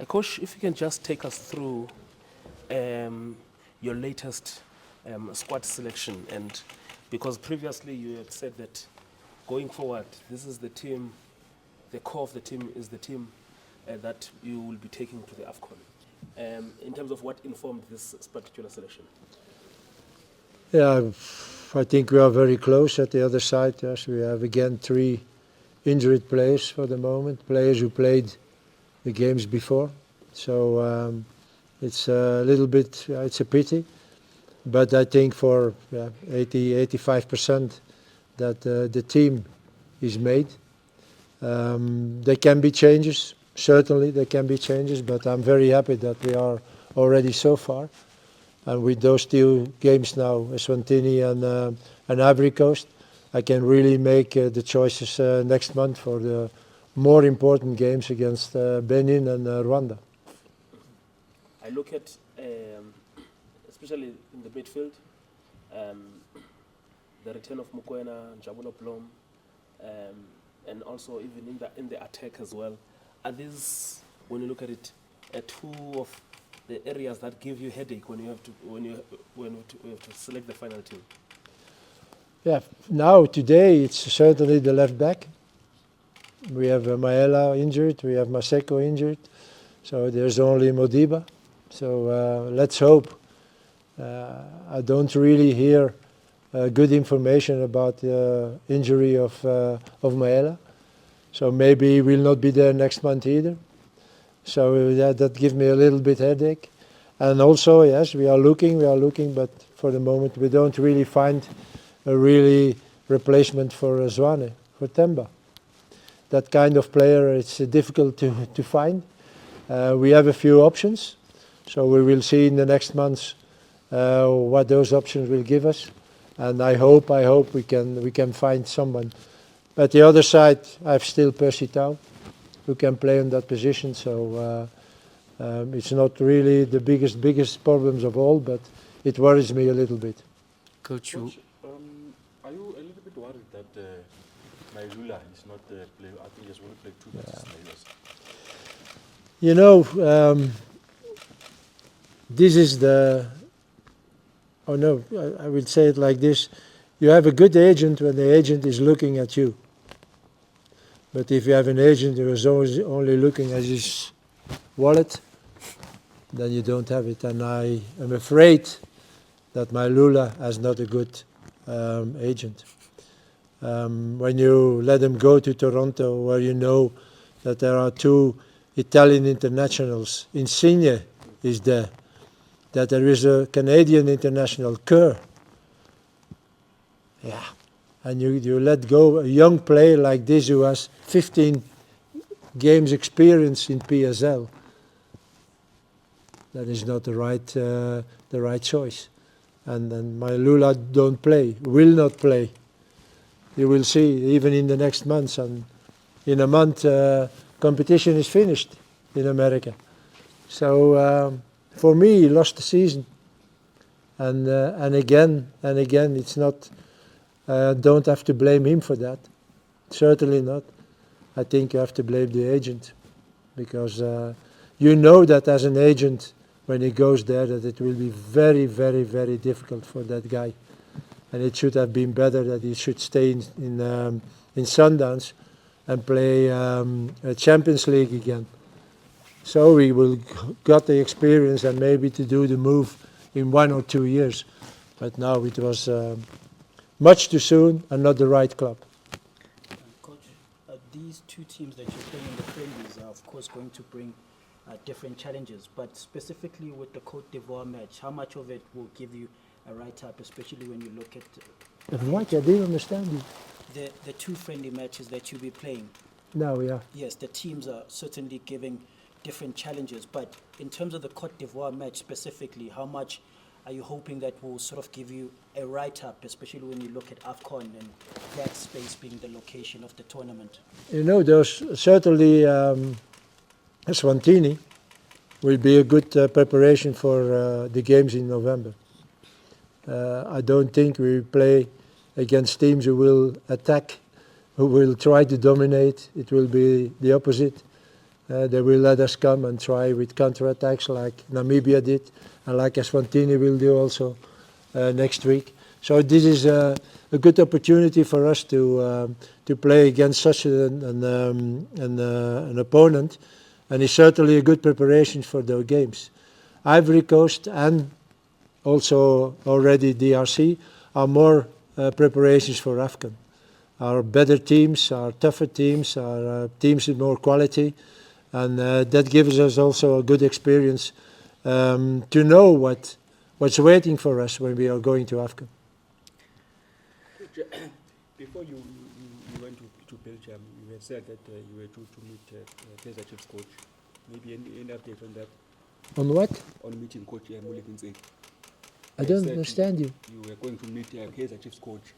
Coach, if you can just take us through your latest squad selection, and because previously you had said that going forward, this is the team, the core of the team is the team that you will be taking to the AFCON. In terms of what informed this particular selection? Yeah, I think we are very close at the other side. Yes, we have again 3 injured players for the moment, players who played the games before. So it's a little bit, it's a pity. But I think for 80–85% that the team is made. There can be changes, certainly there can be changes, but I'm very happy that we are already so far. And with those 2 games now, eSwatini and Ivory Coast, I can really make the choices next month for the more important games against Benin and Rwanda. I look at, especially in the midfield, the return of Mukwena, Njabulo Blom, and also even in the attack as well. Are these, when you look at it, 2 of the areas that give you headache when you have to select the final team? Yeah, now today it's certainly the left back. We have Mailula injured, we have Maseko injured, so there's only Modiba. So let's hope. I don't really hear good information about the injury of Mailula, so maybe he will not be there next month either. So that gives me a little bit headache. And also, yes, we are looking, but for the moment we don't really find a really replacement for Zwane, for Temba. That kind of player, it's difficult to find. We have a few options, so we will see in the next months what those options will give us. And I hope we can find someone. But the other side, I have still Percy Tau, who can play in that position. So it's not really the biggest problems of all, but it worries me a little bit. Coach, are you a little bit worried that Mailula is not the player? I think he's going to play 2 matches. You know, this is the. Oh no, I will say it like this: you have a good agent when the agent is looking at you. But if you have an agent who is always only looking at his wallet, then you don't have it. And I am afraid that Mailula is not a good agent. When you let him go to Toronto, where you know that there are 2 Italian internationals, Insigne is there, that there is a Canadian international, Kerr. Yeah. And you let go a young player like this who has 15 games experience in PSL. That is not the right choice. And Mailula will not play. You will see even in the next months. And in a month, competition is finished in America. So for me, he lost the season. And again, it's not. Don't have to blame him for that. Certainly not. I think you have to blame the agent, because you know that as an agent, when he goes there, that it will be very, very, very difficult for that guy, and it should have been better that he should stay in Sundowns and play a Champions League again. So we will got the experience and maybe to do the move in 1 or 2 years, but now it was. Much too soon and not the right club. Coach, these 2 teams that you're playing in the friendlies are of course going to bring different challenges, but specifically with the Cote d'Ivoire match, how much of it will give you a write-up, especially when you look at... What? I didn't understand you. The 2 friendly matches that you'll be playing. No, yeah. Yes, the teams are certainly giving different challenges, but in terms of the Cote d'Ivoire match specifically, how much are you hoping that will sort of give you a write-up, especially when you look at AFCON and that space being the location of the tournament? You know, there's certainly eSwatini will be a good preparation for the games in November. I don't think we play against teams who will attack, who will try to dominate. It will be the opposite. They will let us come and try with counter-attacks like Namibia did, and like eSwatini will do also next week. So this is a good opportunity for us to play against such an opponent, and it's certainly a good preparation for those games. Ivory Coast and also already DRC are more preparations for AFCON. Our better teams, our tougher teams, our teams with more quality, and that gives us also a good experience to know what's waiting for us when we are going to AFCON. Before you went to Belgium, you had said that you were due to meet Kaizer Chiefs coach. Maybe any update on that? On what? On meeting coach Molefe. I don't understand you. You were going to meet Kaizer Chiefs coach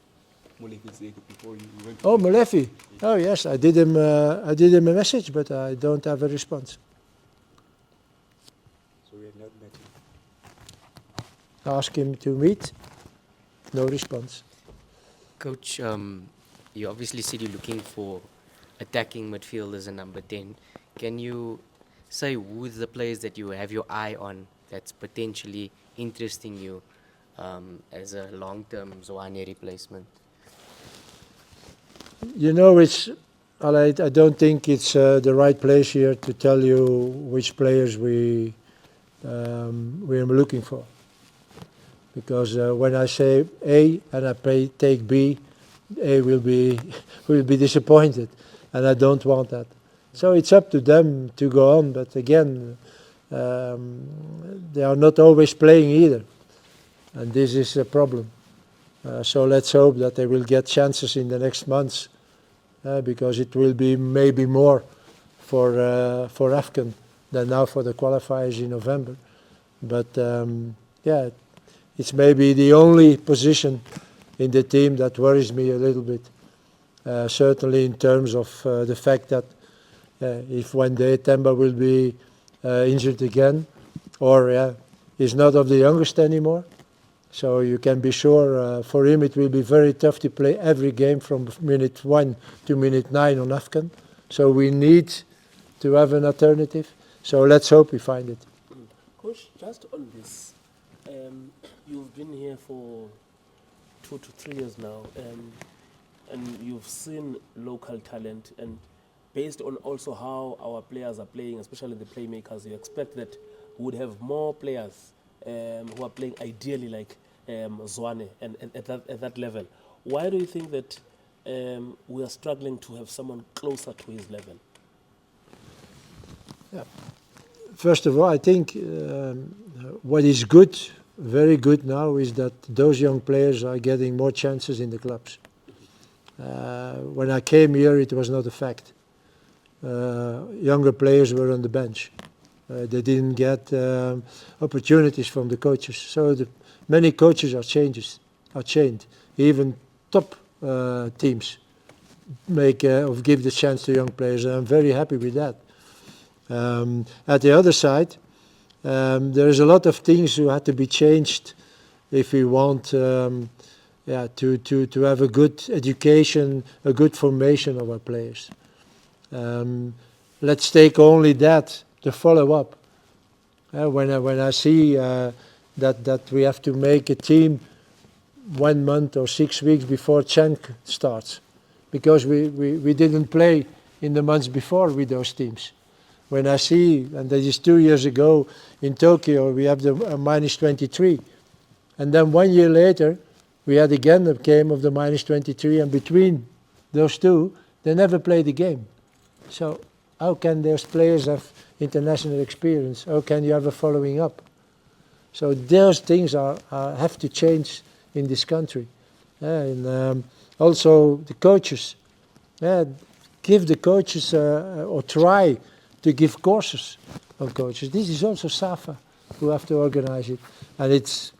Molefe before you went to... Oh, Molefe. Oh yes, I did him a message, but I don't have a response. So we have not met him. Ask him to meet, no response. Coach, you obviously said you're looking for attacking midfielders and number 10. Can you say who the players that you have your eye on that's potentially interesting you as a long-term Zwane replacement? You know, I don't think it's the right place here to tell you which players we are looking for. Because when I say A and I take B, A will be disappointed, and I don't want that. So it's up to them to go on. But again, they are not always playing either, and this is a problem. So let's hope that they will get chances in the next months, because it will be maybe more for AFCON than now for the qualifiers in November. But yeah. It's maybe the only position in the team that worries me a little bit. Certainly in terms of the fact that if one day Temba will be injured again, or is not of the youngest anymore, so you can be sure for him it will be very tough to play every game from minute 1 to minute 9 on AFCON. So we need to have an alternative. So let's hope we find it. Coach, just on this. You've been here for 2 to 3 years now, and you've seen local talent, and based on also how our players are playing, especially the playmakers, you expect that we would have more players who are playing ideally like Zwane and at that level. Why do you think that we are struggling to have someone closer to his level? Yeah. First of all, I think what is good, very good now, is that those young players are getting more chances in the clubs. When I came here, it was not a fact. Younger players were on the bench. They didn't get opportunities from the coaches. So many coaches are changed. Even top teams give the chance to young players, and I'm very happy with that. At the other side, there is a lot of things who had to be changed if we want to have a good education, a good formation of our players. Let's take only that, the follow-up. When I see that we have to make a team 1 month or 6 weeks before Chan starts, because we didn't play in the months before with those teams. When I see, and that is 2 years ago in Tokyo, we have the -23. And then 1 year later, we had again a game of the -23, and between those two, they never played the game. So how can those players have international experience? How can you have a following up? So those things have to change in this country. And also the coaches. Give the coaches, or try to give courses on coaches. This is also SAFA who have to organize it. And it's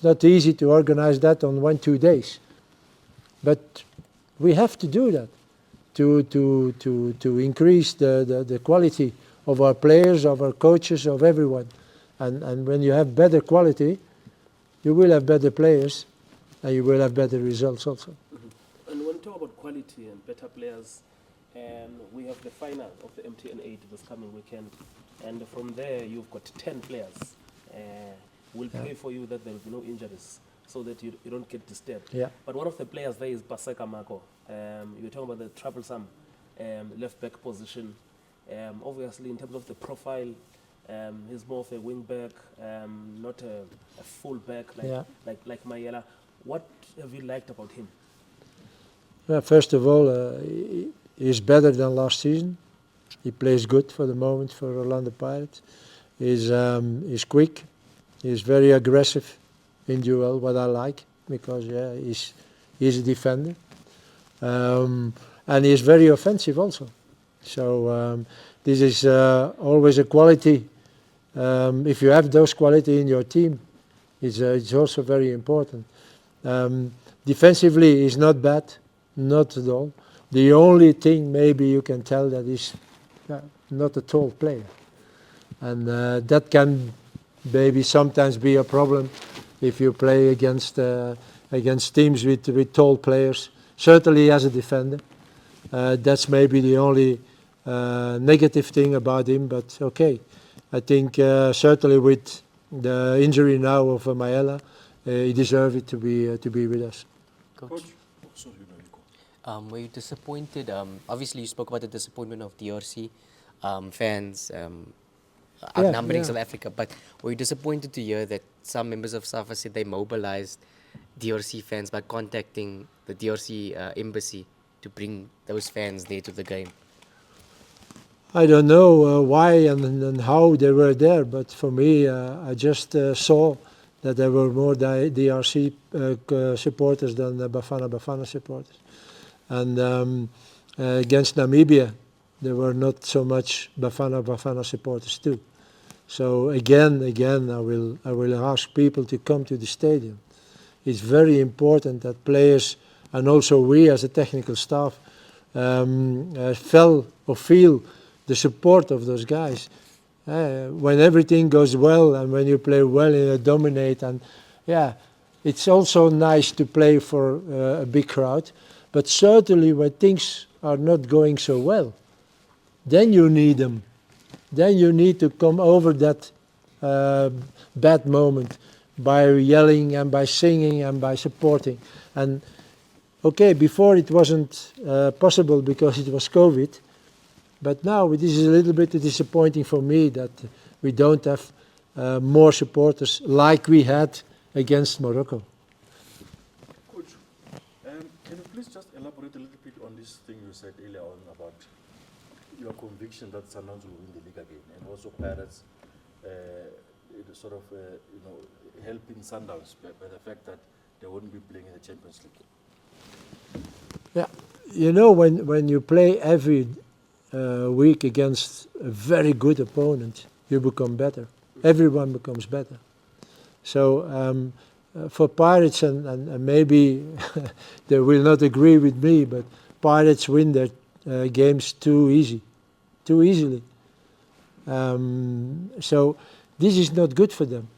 not easy to organize that on 1-2 days. But we have to do that to increase the quality of our players, of our coaches, of everyone. And when you have better quality, you will have better players, and you will have better results also. Mm-hmm. And when you talk about quality and better players, and we have the final of the MTN 8 this coming weekend. And from there, you've got 10 players. We'll pray for you that there will be no injuries so that you don't get disturbed. Yeah. But one of the players there is Baseka Mako. You're talking about the troublesome left-back position. Obviously, in terms of the profile, he's more of a wing-back, not a full-back like Mayela. What have you liked about him? Well, first of all, he's better than last season. He plays good for the moment for Orlando Pirates. He's quick. He's very aggressive in duel, what I like, because he's a defender. And he's very offensive also. So this is always a quality. If you have those quality in your team, it's also very important. Defensively, he's not bad, not at all. The only thing maybe you can tell that he's not a tall player. And that can maybe sometimes be a problem if you play against teams with tall players. Certainly as a defender. That's maybe the only negative thing about him, but okay. I think certainly with the injury now of Mailula, he deserves it to be with us. Coach, were you disappointed? Obviously, you spoke about the disappointment of DRC fans outnumbering South Africa, but were you disappointed to hear that some members of SAFA said they mobilized DRC fans by contacting the DRC embassy to bring those fans there to the game? I don't know why and how they were there, but for me, I just saw that there were more DRC supporters than the Bafana Bafana supporters. And against Namibia, there were not so much Bafana Bafana supporters too. So again, I will ask people to come to the stadium. It's very important that players and also we as a technical staff feel the support of those guys. When everything goes well and when you play well and you dominate, and it's also nice to play for a big crowd. But certainly when things are not going so well, then you need them. Then you need to come over that bad moment by yelling and by singing and by supporting. And okay, before it wasn't possible because it was COVID, but now this is a little bit disappointing for me that we don't have more supporters like we had against Morocco. Coach, can you please just elaborate a little bit on this thing you said earlier on about your conviction that Sundowns will win the league again, and also Pirates sort of helping Sundowns by the fact that they wouldn't be playing in the Champions League? Yeah, you know, when you play every week against a very good opponent, you become better. Everyone becomes better. So for Pirates, and maybe they will not agree with me, but Pirates win their games too easily. So this is not good for them.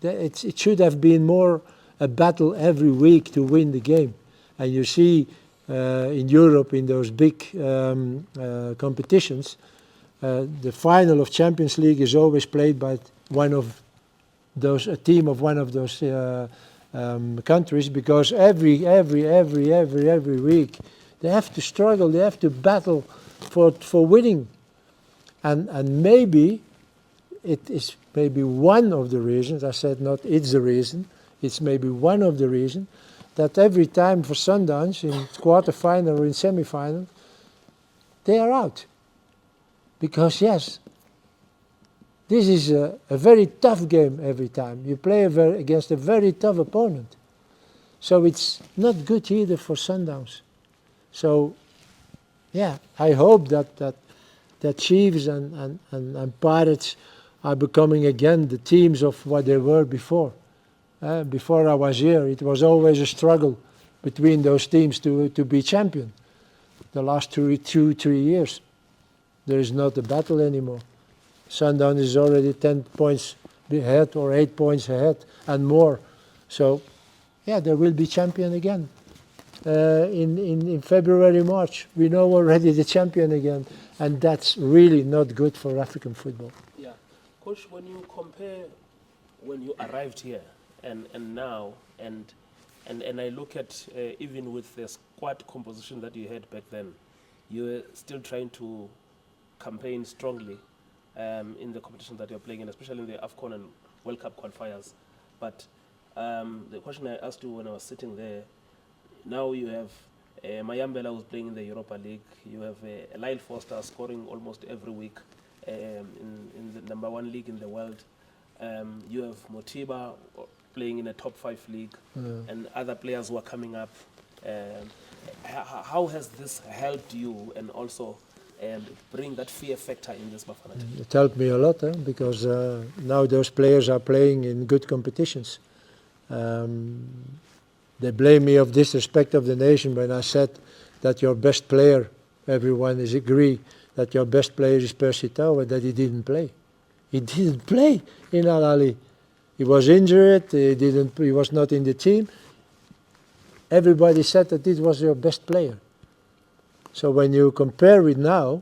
It should have been more a battle every week to win the game. And you see in Europe, in those big competitions, the final of Champions League is always played by a team of one of those countries, because every week they have to struggle, they have to battle for winning. And maybe it is maybe one of the reasons, I said not it's the reason, it's maybe one of the reasons, that every time for Sundowns in quarterfinal or in semi-final, they are out. Because yes, this is a very tough game every time. You play against a very tough opponent. So it's not good either for Sundowns. So yeah, I hope that Chiefs and Pirates are becoming again the teams of what they were before. Before I was here, it was always a struggle between those teams to be champion. The last 3 years, there is not a battle anymore. Sundowns is already 10 points ahead or 8 points ahead and more. So, yeah, there will be champion again. in February, March. We know already the champion again, and that's really not good for African football. Yeah. Coach, when you compare when you arrived here and now, and I look at even with the squad composition that you had back then, you were still trying to campaign strongly in the competition that you're playing in, especially in the AFCON and World Cup qualifiers. But the question I asked you when I was sitting there, now you have Mayambela who's playing in the Europa League. You have Lyle Foster scoring almost every week in the #1 league in the world. You have Motiba playing in a top 5 league, and other players who are coming up. How has this helped you and also bring that fear factor in this Bafana team? It helped me a lot, because now those players are playing in good competitions. They blame me of disrespect of the nation when I said that your best player, everyone is agree that your best player is Percy Tau, and that he didn't play. He didn't play in Al Ahly. He was injured, he was not in the team. Everybody said that this was your best player. So when you compare it now,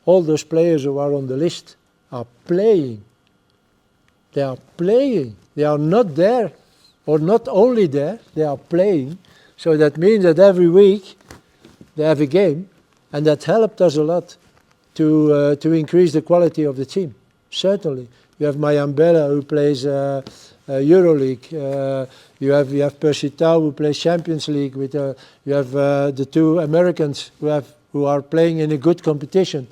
all those players who are on the list are playing. They are playing. They are not there, or not only there, they are playing. So that means that every week they have a game, and that helped us a lot to increase the quality of the team. Certainly. You have Mayambela who plays EuroLeague. You have Percy Tau who plays Champions League. You have the 2 Americans who are playing in a good competition.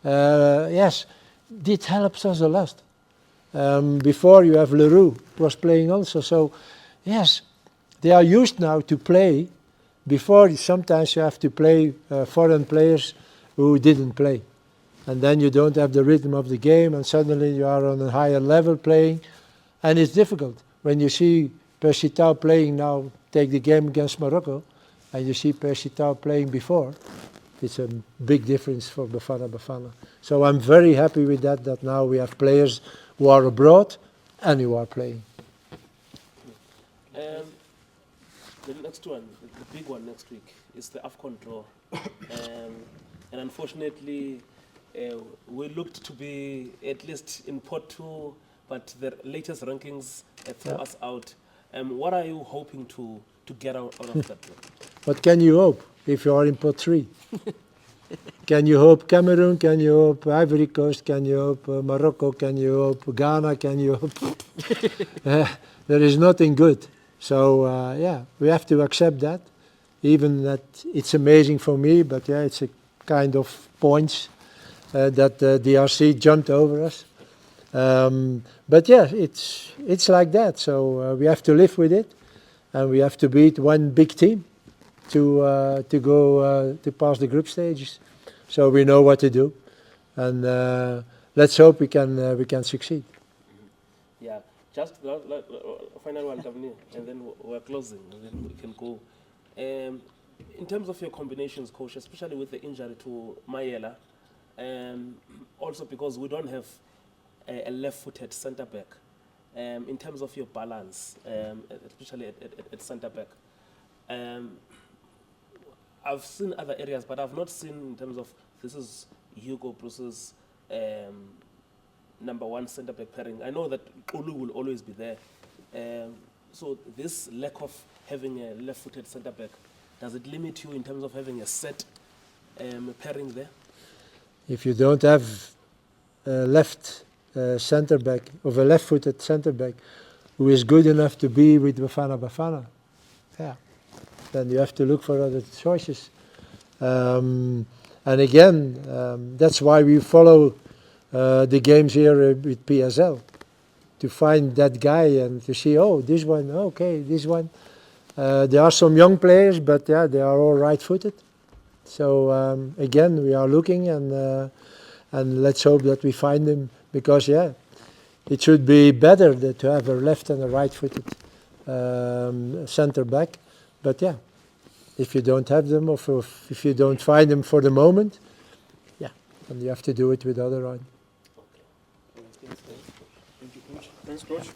Yes, it helps us a lot. Before you have Leroux who was playing also. So yes, they are used now to play. Before sometimes you have to play foreign players who didn't play. And then you don't have the rhythm of the game, and suddenly you are on a higher level playing, and it's difficult. When you see Percy Tau playing now, take the game against Morocco, and you see Percy Tau playing before, it's a big difference for Bafana Bafana. So I'm very happy with that now we have players who are abroad and who are playing. The next one, the big one next week, is the AFCON Draw. And unfortunately, we looked to be at least in pot 2, but the latest rankings threw us out. What are you hoping to get out of that? What can you hope if you are in pot 3? Can you hope Cameroon? Can you hope Ivory Coast? Can you hope Morocco? Can you hope Ghana? Can you hope? There is nothing good. So yeah, we have to accept that. Even that it's amazing for me, but yeah, it's a kind of points that DRC jumped over us. But yeah, it's like that. So we have to live with it, and we have to beat one big team to go to pass the group stages. So we know what to do, and let's hope we can succeed. Yeah, just final one, Gavini, and then we're closing, and then we can go. In terms of your combinations, coach, especially with the injury to Mayela, also because we don't have a left-footed centre back, in terms of your balance, especially at centre back. I've seen other areas, but I've not seen in terms of this is Hugo Broos's #1 centre back pairing. I know that Ulu will always be there. So this lack of having a left-footed centre back, does it limit you in terms of having a set pairing there? If you don't have a left centre back, of a left-footed centre back, who is good enough to be with Bafana Bafana, yeah, then you have to look for other choices. And again, that's why we follow the games here with PSL, to find that guy and to see, oh, this one, okay, this one. There are some young players, but yeah, they are all right-footed. So again, we are looking, and let's hope that we find them, because yeah, it should be better to have a left and a right-footed centre back. But yeah, if you don't have them, or if you don't find them for the moment, yeah, then you have to do it with other one. Thank you, Coach. Thanks, Coach.